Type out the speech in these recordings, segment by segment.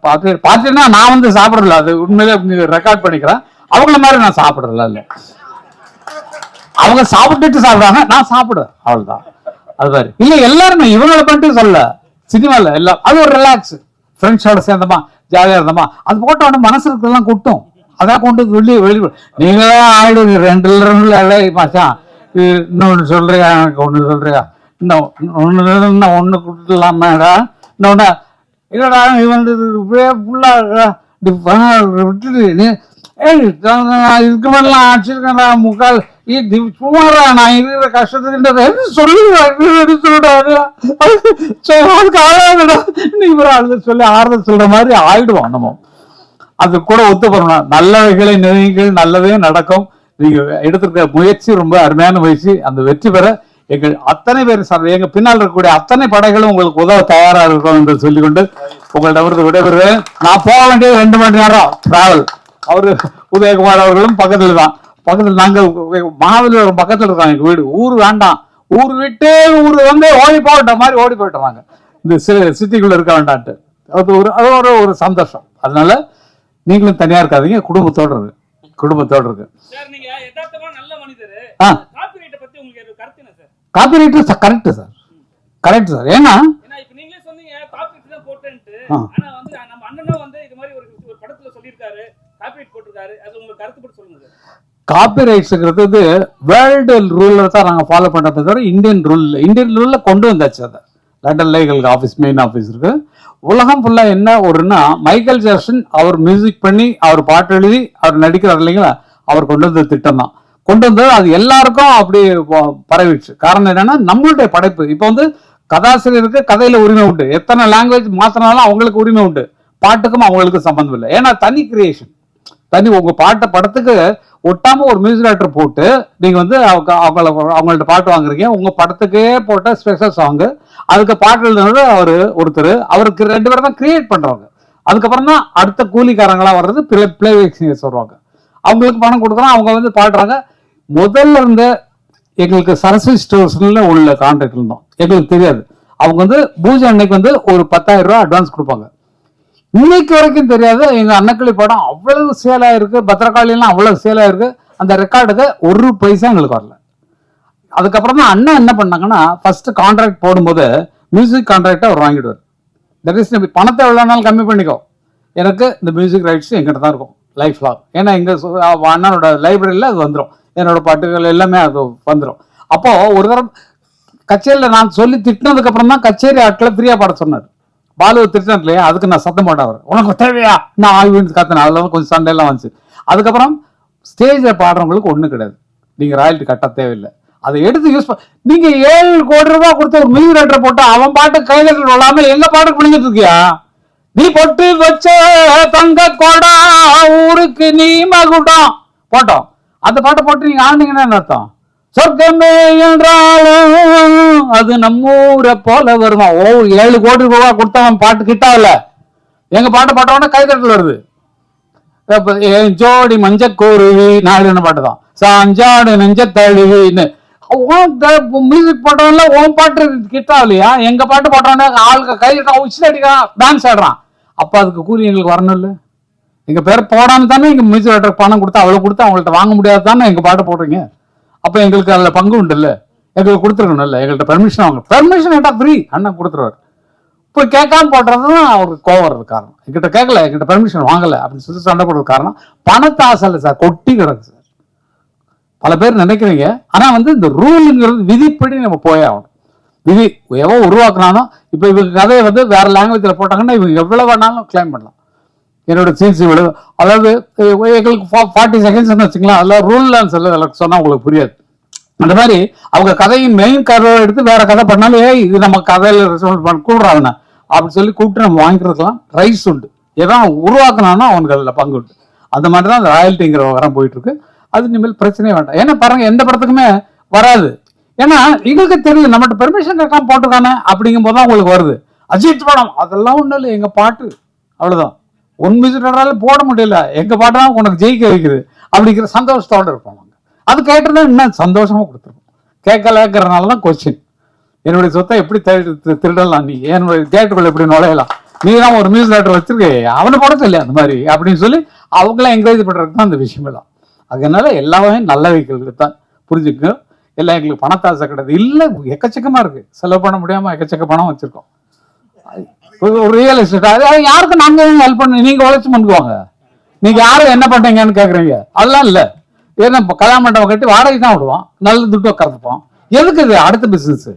பார்ட்டினா நான் வந்து சாப்பிடல, அது உண்மையிலே ரெக்கார்ட் பண்ணிக்கிறேன். அவங்கள மாதிரி நான் சாப்பிடல, இல்ல அவங்க சாப்பிட்டுட்டு சாப்பிடுறாங்க, நான் சாப்பிடுவேன், அவ்வளவுதான். அது மாதிரி இல்ல எல்லாருமே இவங்களை பண்ணிட்டு சொல்ல, சினிமால எல்லாம் அது ஒரு ரிலாக்ஸ், ஃப்ரெண்ட்ஸோட சேர்ந்தமா ஜாலியா இருந்தோமா, அது போட்ட உடனே மனசு இருக்கலாம் குட்டும், அதான் கொண்டு வெளியே நீங்களாம் ஆயிடுவீங்க. 2 மாசம் இன்னொன்னு சொல்றியா, எனக்கு ஒண்ணு சொல்றியா, இன்னும் ஒண்ணு கொடுத்துலாமேடா, இன்னொன்னு இல்லடா நீ வந்து விட்டுட்டு இதுக்கு மேலாம் ஆச்சிருக்கேன்டா முக்கால் சுமாரா நான் இருக்கிற கஷ்டத்துக்கு சொல்லிடாரு நீ ஆறுதல் சொல்லி ஆறுதல் சொல்ற மாதிரி ஆயிடுவோம் நம்ம. அது கூட ஒத்து போறோம். நல்லவைகளை நினைவுகள் நல்லதே நடக்கும். நீங்க எடுத்திருக்க முயற்சி ரொம்ப அருமையான முயற்சி. அந்த வெற்றி பெற எங்கள் அத்தனை பேர் சார், எங்க பின்னால் இருக்கக்கூடிய அத்தனை படைகளும் உங்களுக்கு உதவ தயாரா இருக்கும் என்று சொல்லிக்கொண்டு உங்கள்கிட்ட விடைபெறுவேன். நான் போக வேண்டியது 2 மணி நேரம் டிராவல். அவரு உதயகுமார் அவர்களும் பக்கத்துல தான், பக்கத்துல நாங்க மகாபலிபுரம் பக்கத்துல இருக்கோம் எங்க வீடு. ஊர் வேண்டாம், ஊர் விட்டு ஊர் வந்து ஓடி போட்ட மாதிரி ஓடி போயிட்டுறாங்க, இந்த சிட்டிக்குள்ள இருக்க வேண்டான்ட்டு. அது ஒரு சந்தோஷம். அதனால நீங்களும் தனியா இருக்காதீங்க, குடும்பத்தோடு இருக்கு, குடும்பத்தோடு இருக்கு. Copyright correct sir, correct sir. ஏன்னா காப்பிரைட்ஸ்ங்கிறது வேர்ல்டு ரூல்ல தான் நாங்க ஃபாலோ பண்றதை தவிர இந்தியன் ரூல்ல கொண்டு வந்தாச்சு. அதை லண்டன்ல எங்களுக்கு ஆஃபீஸ், மெயின் ஆஃபீஸ் இருக்கு. உலகம் ஃபுல்லா என்ன ஒருன்னா, மைக்கேல் ஜாக்சன் அவர் மியூசிக் பண்ணி அவர் பாட்டு எழுதி அவர் நடிக்கிறார் இல்லைங்களா, அவர் கொண்டு வந்த திட்டம் தான் கொண்டு வந்தது. அது எல்லாருக்கும் அப்படி பரவிடுச்சு. காரணம் என்னன்னா நம்மளுடைய படைப்பு. இப்போ வந்து கதாசிரியருக்கு கதையில உரிமை உண்டு, எத்தனை லாங்குவேஜ் மாத்தினாலும் அவங்களுக்கு உரிமை உண்டு, பாட்டுக்கும் அவங்களுக்கு சம்பந்தம் இல்லை. ஏன்னா தனி கிரியேஷன், தனி உங்க பாட்டை படத்துக்கு ஒட்டாம ஒரு மியூசிக் டைரக்டர் போட்டு நீங்க வந்து அவங்கள்ட்ட பாட்டு வாங்குறீங்க, உங்க படத்துக்கே போட்ட ஸ்பெஷல் சாங், அதுக்கு பாட்டு எழுதுனது அவரு ஒருத்தர், அவருக்கு 2 பேரும் தான் கிரியேட் பண்றவங்க. அதுக்கப்புறம் தான் அடுத்த கூலிக்காரங்களா வர்றது பிளே சிங்கர்ஸ் வருவாங்க, அவங்களுக்கு பணம் கொடுக்குறோம், அவங்க வந்து பாடுறாங்க. முதல்ல இருந்த எங்களுக்கு சரஸ்வதி ஸ்டோர்ஸ்ல உள்ள கான்ட்ராக்ட் இருந்தோம், எங்களுக்கு தெரியாது. அவங்க வந்து பூஜை அன்னைக்கு வந்து ஒரு 10,000 ரூபாய் அட்வான்ஸ் கொடுப்பாங்க. இன்னைக்கு வரைக்கும் தெரியாது. எங்க அன்னக்கிளி படம் அவ்வளவு சேல் ஆயிருக்கு, பத்திரகாளியெல்லாம் அவ்வளவு சேல் ஆயிருக்கு. அந்த ரெக்கார்டுக்கு 1 பைசா எங்களுக்கு வரல. அதுக்கப்புறம் தான் அண்ணன் என்ன பண்ணாங்கன்னா, ஃபர்ஸ்ட் கான்ட்ராக்ட் போடும்போது மியூசிக் கான்ட்ராக்டை அவர் வாங்கிடுவார். தட் இஸ் பணத்தை எவ்வளோ நாள் கம்மி பண்ணிக்கோ, எனக்கு இந்த மியூசிக் ரைட்ஸ் எங்கிட்ட தான் இருக்கும் லைஃப் லாங். ஏன்னா எங்க அண்ணனோட லைப்ரரியில் அது வந்துடும், என்னோட பாட்டுகள் எல்லாமே அது வந்துடும். அப்போ ஒரு தரம் கச்சேரியில் நான் சொல்லி திட்டினதுக்கு அப்புறம் தான் கச்சேரி ஆட்களை ஃப்ரீயா பாட சொன்னார். பாலுவை திட்டினது இல்லையா, அதுக்கு நான் சத்தம் போட்டவர், உனக்கு தேவையா நான் ஆய்வு கத்தினேன். அதில் வந்து கொஞ்சம் சண்டையெல்லாம் வந்துச்சு. அதுக்கப்புறம் ஸ்டேஜில் பாடுறவங்களுக்கு ஒன்றும் கிடையாது, நீங்க ராயல்ட்டி கட்ட தேவையில்லை, அதை எடுத்து யூஸ் பண்ண. நீங்க 7 கோடி ரூபாய் கொடுத்த ஒரு மியூசிக் டைரக்டர் போட்டு அவன் பாட்டு கைதட்டல் விழாம எங்க பாட்டுக்கு பிடிச்சிட்டு இருக்கியா? நீ பொட்டு வச்ச தங்க கோடா ஊருக்கு நீ மகுடம் போட்டோம், அந்த பாட்டை போட்டு நீங்க ஆனீங்கன்னா என்ன அர்த்தம்? சொர்க்கமே என்றாலும் அது நம்மூரை போல வருமா? 7 கோடி ரூபாய் கொடுத்தவன் பாட்டு கிட்டாவில்ல, எங்க பாட்டை போட்டவன கைதட்டல் வருது. ஜோடி மஞ்ச கோருவி நாடு என்ன பாட்டு தான், சாஞ்சாடு நெஞ்ச தழுவின்னு மியூசிக் போட்டவன்ல உன் பாட்டு கிட்டாவில்லையா? எங்க பாட்டு போட்டவன ஆளுக்கு கைதட்டா உச்சி அடிக்கிறான், டான்ஸ் ஆடுறான். அப்ப அதுக்கு கூலி எங்களுக்கு வரணும் இல்ல? எங்க பேர் போடாம தானே எங்க மியூசிக் டைரக்டர் பணம் கொடுத்து அவ்வளவு கொடுத்து அவங்கள்ட்ட வாங்க முடியாது தானே எங்க பாட்டு போடுறீங்க. அப்ப எங்களுக்கு அதுல பங்கு உண்டு இல்ல, எங்களுக்கு கொடுத்துருக்கணும் இல்ல, எங்கள்கிட்ட பெர்மிஷன் வாங்க. பெர்மிஷன் கேட்டா ஃப்ரீ அண்ணன் கொடுத்துருவாரு. இப்போ கேட்காம போடுறதுதான் அவருக்கு கோவம் வர்றது காரணம். எங்கிட்ட கேட்கல, எங்கிட்ட பெர்மிஷன் வாங்கல அப்படின்னு சொல்லி சண்டை போடுறது காரணம் பணத்தை ஆசை இல்லை சார், கொட்டி கிடக்கு சார். பல பேர் நினைக்கிறீங்க, ஆனா வந்து இந்த ரூலுங்கிறது விதிப்படி நம்ம போயே ஆகணும். விதி எவ்வளோ உருவாக்குனாலும் இப்போ இவங்க கதையை வந்து வேற லாங்குவேஜ்ல போட்டாங்கன்னா இவங்க எவ்வளவு வேணாலும் கிளைம் பண்ணலாம். என்னோட சீன்ஸ் இவ்வளவு, அதாவது எங்களுக்கு 40 செகண்ட்ஸ் வச்சுக்கலாம், அதெல்லாம் ரூல் சொல்ல சொன்னா உங்களுக்கு புரியாது. அந்த மாதிரி அவங்க கதையின் மெயின் கதையை எடுத்து வேற கதை பண்ணாலும் இது நம்ம கதையில கூடுறாங்க அப்படின்னு சொல்லி கூப்பிட்டு நம்ம வாங்கிக்கிறதுக்கெல்லாம் ரைட்ஸ் உண்டு. எதான் உருவாக்குனாலும் அவனுக்கு அதில் பங்கு உண்டு. அந்த மாதிரி தான் அந்த ராயல்ட்டிங்கிற விவரம் போயிட்டு இருக்கு. அது இனிமேல் பிரச்சனையே வேண்டாம். ஏன்னா பாருங்க, எந்த படத்துக்குமே வராது. ஏன்னா எங்களுக்கு தெரியுது நம்மகிட்ட பெர்மிஷன் கேட்காம போட்டுக்கானே அப்படிங்கும் போது தான் உங்களுக்கு வருது. அஜித் படம் அதெல்லாம் ஒன்றும் இல்லை, எங்க பாட்டு அவ்வளவுதான். ஒன் மியூசிக் போட முடியல, எங்க பாட்டு தான் உனக்கு ஜெயிக்க வைக்குது அப்படிங்கிற சந்தோஷத்தோட இருப்போம். அது கேட்டுதான் இன்னும் சந்தோஷமா கொடுத்துருக்கோம். கேட்கலங்கிறனால தான் கொஸ்டின், என்னுடைய சொத்தை எப்படி திருடலாம், நீ என்னுடைய தேட்டருக்குள்ள எப்படி நுழையலாம், நீ தான் ஒரு மியூசிக் டைரக்டர் வச்சிருக்க, அவனை போட சொல்லி அந்த மாதிரி அப்படின்னு சொல்லி அவங்களாம் என்கரேஜ் பண்றதுக்கு தான் அந்த விஷயம் எல்லாம். அதனால எல்லாமே நல்ல வைக்கிறது தான் புரிஞ்சுக்க. எல்லாம் எங்களுக்கு பணத்தாசை கிடையாது இல்லை, எக்கச்சக்கமா இருக்கு, செலவு பண்ண முடியாம எக்கச்சக்க பணம் வச்சிருக்கோம். ஒரு ரியல் எஸ்டேட் அது யாருக்கு நாங்க ஹெல்ப் பண்ண, நீங்க உழைச்சு பண்ணுவாங்க, நீங்க யாரும் என்ன பண்றீங்கன்னு கேக்குறீங்க. அதெல்லாம் இல்ல, ஏன்னா கல்யாண மண்டபம் கட்டி வாடகை தான் விடுவோம், நல்ல துட்டு கறந்துப்போம். எதுக்கு இது அடுத்த பிசினஸ்?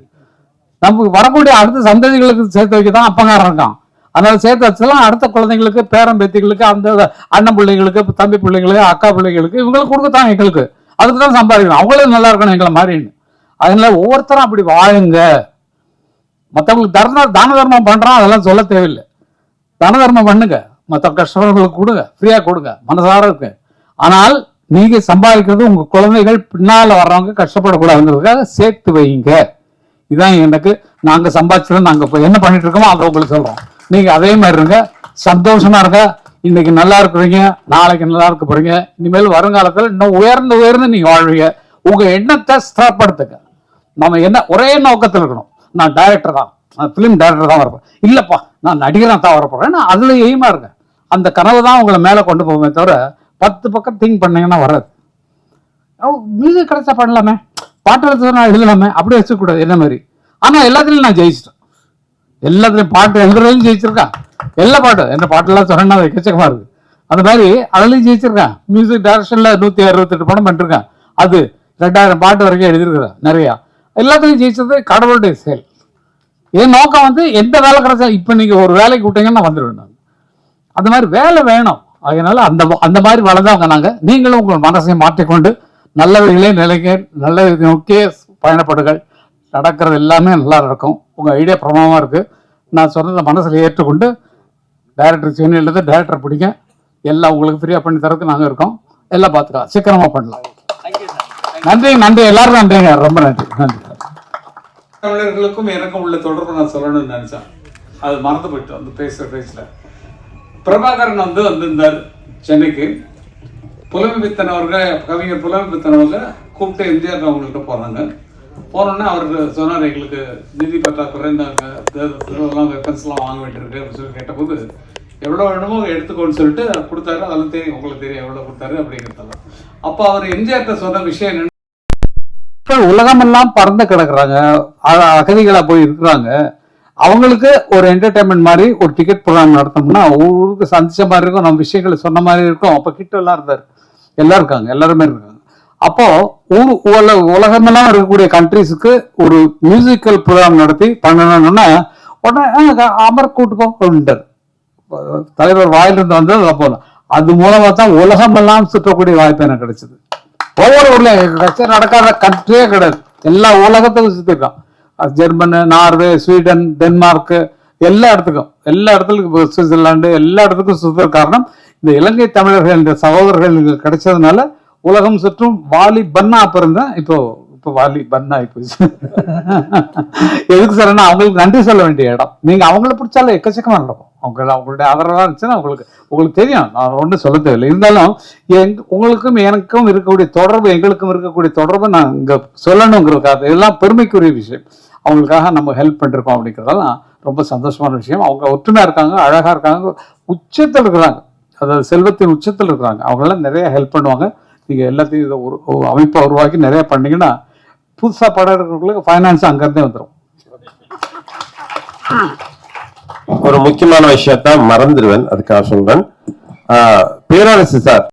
நமக்கு வரக்கூடிய அடுத்த சந்ததிகளுக்கு சேர்த்து வைக்க தான் அப்பங்காரம் இருக்கான். அதனால சேர்த்து வச்செல்லாம் அடுத்த குழந்தைங்களுக்கு, பேரன் பேத்திகளுக்கு, அந்த அண்ணன் பிள்ளைங்களுக்கு, தம்பி பிள்ளைங்களுக்கு, அக்கா பிள்ளைங்களுக்கு, இவங்களுக்கு கொடுக்கத்தான் எங்களுக்கு. அதுக்கு தான் சம்பாதிக்கணும், அவங்களும் நல்லா இருக்கணும் எங்களை மாதிரின்னு. அதனால ஒவ்வொருத்தரும் அப்படி வாழுங்க. மற்றவங்களுக்கு தான தர்மம் பண்றோம், அதெல்லாம் சொல்ல தேவையில்லை. தான தர்மம் பண்ணுங்க, மற்ற கஷ்டங்களுக்கு கொடுங்க, ஃப்ரீயா கொடுங்க, மனசார இருக்கு. ஆனால் நீங்க சம்பாதிக்கிறது உங்க குழந்தைகள் பின்னால வர்றவங்க கஷ்டப்படக்கூடாதுங்கிறதுக்காக சேர்த்து வைங்க. இதான் எனக்கு நாங்க சம்பாதிச்சது, நாங்க இப்போ என்ன பண்ணிட்டு இருக்கோமோ அதை உங்களுக்கு சொல்றோம். நீங்க அதே மாதிரி இருங்க, சந்தோஷமா இருங்க. இன்னைக்கு நல்லா இருக்கிறீங்க, நாளைக்கு நல்லா இருக்க போறீங்க. இனிமேல் வருங்காலத்தில் இன்னும் உயர்ந்து உயர்ந்து நீங்க வாழ்வீங்க. உங்க எண்ணத்தை ஸ்திரப்படுத்துங்க. நம்ம என்ன ஒரே நோக்கத்தில் இருக்கணும், நான் டைரக்டர் தான், நான் பிலிம் டைரக்டர் தான் வரப்போறேன், இல்லப்பா நான் நடிகராக தான் வரப்போறேன், அதுல எய்மா இருங்க. அந்த கனவு தான் உங்களை மேல கொண்டு போகுமே தவிர 10 பக்கம் திங்க் பண்ணீங்கன்னா வராது. மியூசிக் கிடைச்சா பண்ணலாமே, பாட்டு எழுத நான் எழுதலாமே, அப்படி வச்சுக்கூடாது என்ன மாதிரி. ஆனா எல்லாத்துலயும் நான் ஜெயிச்சிட்டேன், எல்லாத்துலயும் பாட்டு எழுதுறதுலையும் ஜெயிச்சிருக்கேன். எல்லா பாட்டு என்ன பாட்டுலாம் சொன்னா எக்கச்சக்கமா இருக்கு. அந்த மாதிரி அதுலயும் ஜெயிச்சிருக்கேன். மியூசிக் டைரக்ஷன்ல 168 படம் பண்ணிருக்கேன். அது 2000 பாட்டு வரைக்கும் எழுதிருக்கிறேன் நிறைய. எல்லாத்துலயும் ஜெயிச்சது கடவுளுடைய செயல். என் நோக்கம் வந்து எந்த வேலை கிடைச்சா, இப்ப நீங்க ஒரு வேலைக்கு விட்டீங்கன்னா நான் வந்துடுவேன். நான் அந்த மாதிரி வேலை வேணும். அதனால அந்த மாதிரி வளர்ந்தவங்க நாங்க. நீங்களும் உங்கள் மனசை மாற்றிக்கொண்டு நல்ல வழியிலே நிலைக்க, நல்ல நோக்கிய பயணப்படுகள். நடக்கிறது எல்லாமே நல்லா இருக்கும். உங்க ஐடியா பிரமாதமா இருக்கு. நான் சொன்னதை மனசுல ஏற்றுக்கொண்டு டைரக்டர் சென்னையில டைரக்டர் பிடிங்க, எல்லாம் உங்களுக்கு ஃப்ரீயா பண்ணி தரதுக்கு நாங்க இருக்கோம். எல்லாம் பார்த்துக்கலாம், சீக்கிரமா பண்ணலாம். நன்றி நன்றி, எல்லாரும் நன்றிங்க, ரொம்ப நன்றி. நன்றி. தமிழர்களுக்கும் எனக்கும் உள்ள தொடர்பு நான் சொல்லணும்னு நினைச்சேன், அது மறந்து போயிட்டோம் அந்த பேசுல. பிரபாகரன் வந்திருந்தார் சென்னைக்கு. புலமைப்பித்தன் அவர்கள், கவிஞர் புலமைப்பித்தன் அவர்கள் கூப்பிட்டு எம்ஜிஆர் அவங்கள்ட்ட போறாங்க. போனோன்னே அவர் சொன்னார், எங்களுக்கு நிதி பற்றாக்குறை, நாங்கள் வெப்பன்ஸ்லாம் வாங்க வேண்டியிருக்கு அப்படின்னு சொல்லி கேட்டபோது, எவ்வளோ வேணுமோ எடுத்துக்கோன்னு சொல்லிட்டு கொடுத்தாரு. அதெல்லாம் தெரியும், உங்களுக்கு தெரியும் எவ்வளோ கொடுத்தாரு அப்படிங்கிறதெல்லாம். அப்போ அவர் எம்ஜிஆர்கிட்ட சொன்ன விஷயம் என்னன்னு, உலகமெல்லாம் பறந்து கிடக்குறாங்க, அகதிகளா போய் இருக்கிறாங்க, அவங்களுக்கு ஒரு என்டர்டைன்மெண்ட் மாதிரி ஒரு டிக்கெட் ப்ரோக்ராம் நடத்தோம்னா ஊருக்கு சந்திச்ச மாதிரி இருக்கும், நம்ம விஷயங்களை சொன்ன மாதிரி இருக்கும். அப்போ கிட்ட எல்லாம் இருந்தார், எல்லாம் இருக்காங்க, எல்லாருமே இருக்காங்க. அப்போ உலகமெல்லாம் இருக்கக்கூடிய கண்ட்ரிஸுக்கு ஒரு மியூசிக்கல் ப்ரோக்ராம் நடத்தி பண்ணணும்னா உடனே அமர் கூட்டுப்போம் அப்படின்ட்டார் தலைவர். வாயிலிருந்து வந்தது போல. அது மூலமா தான் உலகமெல்லாம் சுற்றக்கூடிய வாய்ப்பு எனக்கு கிடைச்சது. ஒவ்வொரு ஊர்ல நடக்காத கண்ட்ரியே கிடையாது, எல்லா உலகத்துக்கும் சுத்திருக்கான். ஜெர்மனி, நார்வே, ஸ்வீடன், டென்மார்க், எல்லா இடத்துக்கும் சுவிட்சர்லாந்து, எல்லா இடத்துக்கும் சுத்த காரணம் இந்த இலங்கை தமிழர்கள் என்ற சகோதரர்கள் கிடைச்சதுனால உலகம் சுற்றும். வாலி பன்னா அப்ப இருந்தேன், இப்போ வாலி பன்னா ஆயிப்போச்சு. எதுக்கு சார்னா அவங்களுக்கு நன்றி சொல்ல வேண்டிய இடம். நீங்க அவங்கள பிடிச்சாலும் எக்கச்சக்கமா நடக்கும். அவங்களுடைய ஆதரவா இருந்துச்சுன்னா உங்களுக்கு தெரியும், நான் ஒன்றும் சொல்ல தேவையில்லை. இருந்தாலும் உங்களுக்கும் எனக்கும் இருக்கக்கூடிய தொடர்பு, எங்களுக்கும் இருக்கக்கூடிய தொடர்பு நான் இங்க சொல்லணுங்கிறதுக்காக, இதெல்லாம் பெருமைக்குரிய விஷயம். அவங்களுக்காக நம்ம ஹெல்ப் பண்ணிருக்கோம் அப்படிங்கிறதெல்லாம் ரொம்ப சந்தோஷமான விஷயம். அவங்க ஒற்றுமையா இருக்காங்க, அழகா இருக்காங்க, உச்சத்தில் இருக்கிறாங்க, அதாவது செல்வத்தின் உச்சத்தில் இருக்கிறாங்க. அவங்களாம் நிறைய ஹெல்ப் பண்ணுவாங்க. நீங்க எல்லாத்தையும் இதை ஒரு அமைப்பை உருவாக்கி நிறைய பண்ணீங்கன்னா புதுசா படம் இருக்கிறவங்களுக்கு ஃபைனான்ஸ் அங்கிருந்தே வந்துடும். ஒரு முக்கியமான விஷயத்த மறந்துடுவேன், அதுக்காக சொல்றேன். பேரரசு சார்